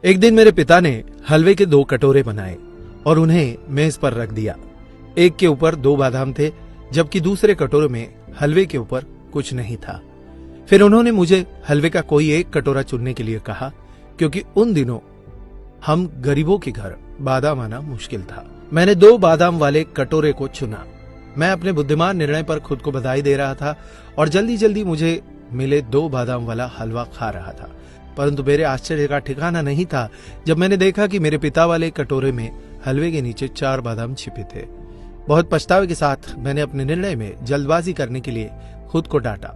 एक दिन मेरे पिता ने हलवे के 2 कटोरे बनाए और उन्हें मेज पर रख दिया। एक के ऊपर 2 बादाम थे, जबकि दूसरे कटोरे में हलवे के ऊपर कुछ नहीं था। फिर उन्होंने मुझे हलवे का कोई एक कटोरा चुनने के लिए कहा, क्योंकि उन दिनों हम गरीबों के घर बादाम आना मुश्किल था। मैंने 2 बादाम वाले कटोरे को चुना। मैं अपने बुद्धिमान निर्णय पर खुद को बधाई दे रहा था और जल्दी जल्दी मुझे मिले 2 बादाम वाला हलवा खा रहा था। परंतु मेरे आश्चर्य का ठिकाना नहीं था जब मैंने देखा कि मेरे पिता वाले कटोरे में हलवे के नीचे 4 बादाम छिपे थे। बहुत पछतावे के साथ मैंने अपने निर्णय में जल्दबाजी करने के लिए खुद को डांटा।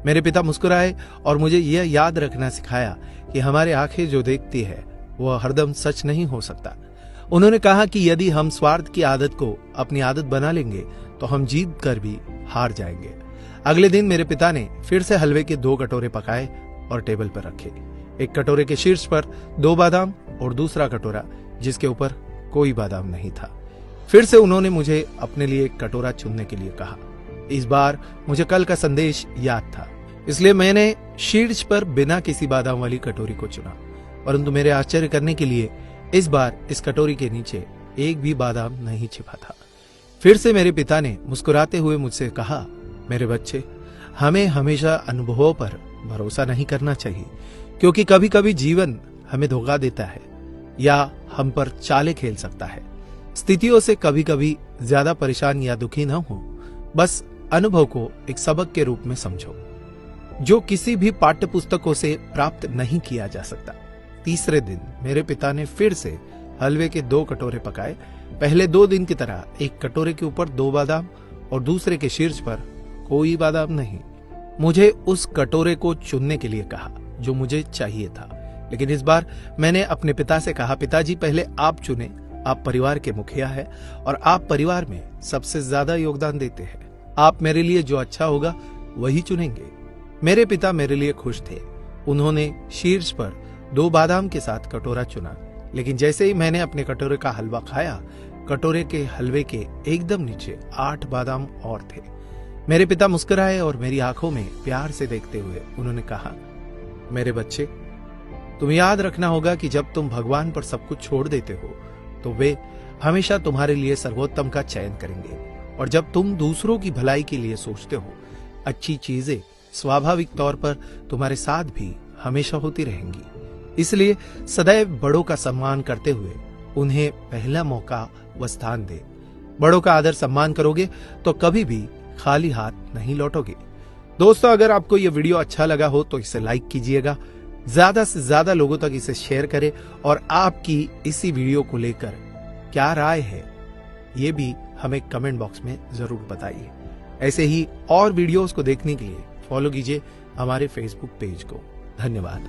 मेरे पिता मुस्कुराए और मुझे यह याद रखना सिखाया कि हमारी आंखें जो देखती है वह हरदम सच नहीं हो सकता। उन्होंने कहा कि यदि हम स्वार्थ की आदत को अपनी आदत बना लेंगे तो हम जीत कर भी हार जाएंगे। अगले दिन मेरे पिता ने फिर से हलवे के 2 कटोरे पकाए और टेबल पर रखे। एक कटोरे के शीर्ष पर 2 बादाम और दूसरा कटोरा जिसके ऊपर कोई बादाम नहीं था। फिर से उन्होंने मुझे अपने लिए एक कटोरा चुनने के लिए कहा। इस बार मुझे कल का संदेश याद था, इसलिए मैंने शीर्ष पर बिना किसी बादाम वाली कटोरी को चुना। परंतु मेरे आश्चर्य करने के लिए इस बार इस कटोरी के नीचे एक भी बादाम नहीं छिपा था। फिर से मेरे पिता ने मुस्कुराते हुए मुझसे कहा, मेरे बच्चे, हमें हमेशा अनुभवों पर भरोसा नहीं करना चाहिए, क्योंकि कभी कभी जीवन हमें धोखा देता है या हम पर चालें खेल सकता है। स्थितियों से कभी कभी ज्यादा परेशान या दुखी न हो, बस अनुभव को एक सबक के रूप में समझो जो किसी भी पाठ्य पुस्तकों से प्राप्त नहीं किया जा सकता। तीसरे दिन मेरे पिता ने फिर से हलवे के 2 कटोरे पकाए। पहले 2 दिन की तरह एक कटोरे के ऊपर 2 बादाम और दूसरे के शीर्ष पर कोई बादाम नहीं। मुझे उस कटोरे को चुनने के लिए कहा जो मुझे चाहिए था, लेकिन इस बार मैंने अपने पिता से कहा, पिताजी पहले आप चुने। आप परिवार के मुखिया हैं और आप परिवार में सबसे ज्यादा योगदान देते हैं। आप मेरे लिए जो अच्छा होगा वही चुनेंगे। मेरे पिता मेरे लिए खुश थे। उन्होंने शीर्ष पर 2 बादाम के साथ कटोरा चुना, लेकिन जैसे ही मैंने अपने कटोरे का हलवा खाया, कटोरे के हलवे के एकदम नीचे 8 बादाम और थे। मेरे पिता मुस्कुराए और मेरी आंखों में प्यार से देखते हुए उन्होंने कहा, मेरे बच्चे, तुम्हें याद रखना होगा कि जब तुम भगवान पर सब कुछ छोड़ देते हो तो वे हमेशा तुम्हारे लिए सर्वोत्तम का चयन करेंगे, और जब तुम दूसरों की भलाई के लिए सोचते हो, अच्छी चीजें स्वाभाविक तौर पर तुम्हारे साथ भी हमेशा होती रहेंगी। इसलिए सदैव बड़ों का सम्मान करते हुए उन्हें पहला मौका व स्थान दे। बड़ों का आदर सम्मान करोगे तो कभी भी खाली हाथ नहीं लौटोगे। दोस्तों, अगर आपको यह वीडियो अच्छा लगा हो तो इसे लाइक कीजिएगा, ज्यादा से ज्यादा लोगों तक इसे शेयर करें, और आपकी इसी वीडियो को लेकर क्या राय है ये भी हमें कमेंट बॉक्स में जरूर बताइए। ऐसे ही और वीडियोस को देखने के लिए फॉलो कीजिए हमारे फेसबुक पेज को। धन्यवाद।